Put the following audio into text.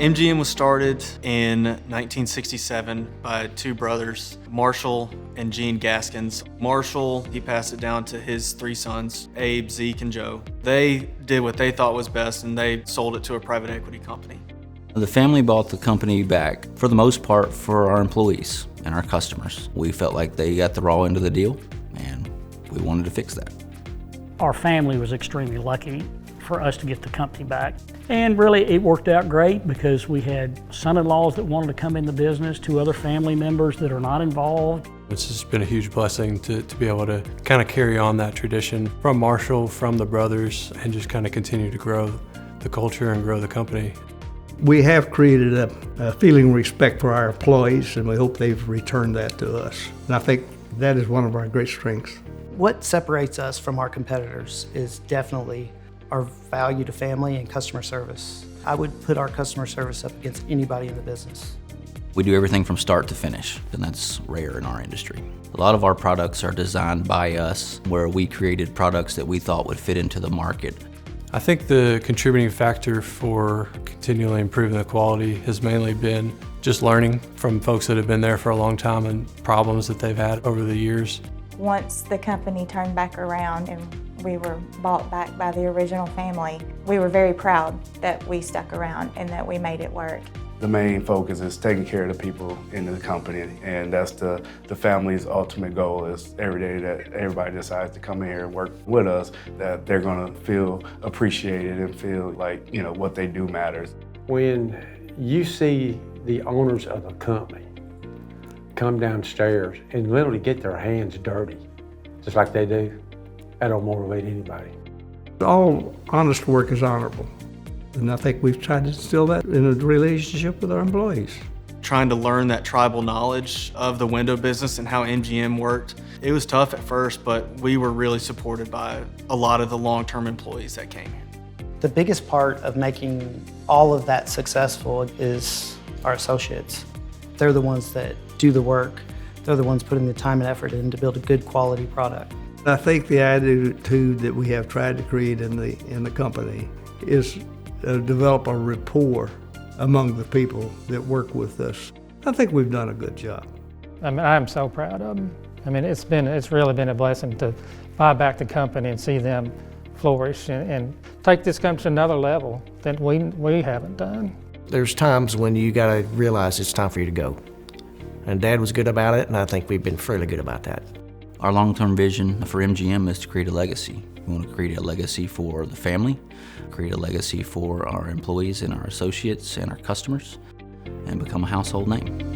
MGM was started in 1967 by two brothers, Marshall and Gene Gaskins. Marshall, he passed it down to his three sons, Abe, Zeke, and Joe. They did what they thought was best, and they sold it to a private equity company. The family bought the company back, for the most part, for our employees and our customers. We felt like they got the raw end of the deal, and we wanted to fix that. Our family was extremely lucky for us to get the company back. And really, it worked out great because we had son-in-laws that wanted to come in the business, two other family members that are not involved. It's just been a huge blessing to be able to kind of carry on that tradition from Marshall, from the brothers, and just kind of continue to grow the culture and grow the company. We have created a feeling of respect for our employees, and we hope they've returned that to us. And I think that is one of our great strengths. What separates us from our competitors is definitely our value to family and customer service. I would put our customer service up against anybody in the business. We do everything from start to finish, and that's rare in our industry. A lot of our products are designed by us, where we created products that we thought would fit into the market. I think the contributing factor for continually improving the quality has mainly been just learning from folks that have been there for a long time and problems that they've had over the years. Once the company turned back around and we were bought back by the original family, we were very proud that we stuck around and that we made it work. The main focus is taking care of the people in the company, and that's the family's ultimate goal. Is every day that everybody decides to come in here and work with us, that they're gonna feel appreciated and feel like, you know, what they do matters. When you see the owners of a company come downstairs and literally get their hands dirty, just like they do, that don't motivate anybody. All honest work is honorable. And I think we've tried to instill that in a relationship with our employees. Trying to learn that tribal knowledge of the window business and how MGM worked. It was tough at first, but we were really supported by a lot of the long-term employees that came here. The biggest part of making all of that successful is our associates. They're the ones that do the work. They're the ones putting the time and effort in to build a good quality product. I think the attitude that we have tried to create in the company is develop a rapport among the people that work with us. I think we've done a good job. I mean, I'm so proud of them. I mean, it's really been a blessing to buy back the company and see them flourish and take this company to another level that we haven't done. There's times when you gotta realize it's time for you to go. And Dad was good about it, and I think we've been fairly good about that. Our long-term vision for MGM is to create a legacy. We want to create a legacy for the family, create a legacy for our employees and our associates and our customers, and become a household name.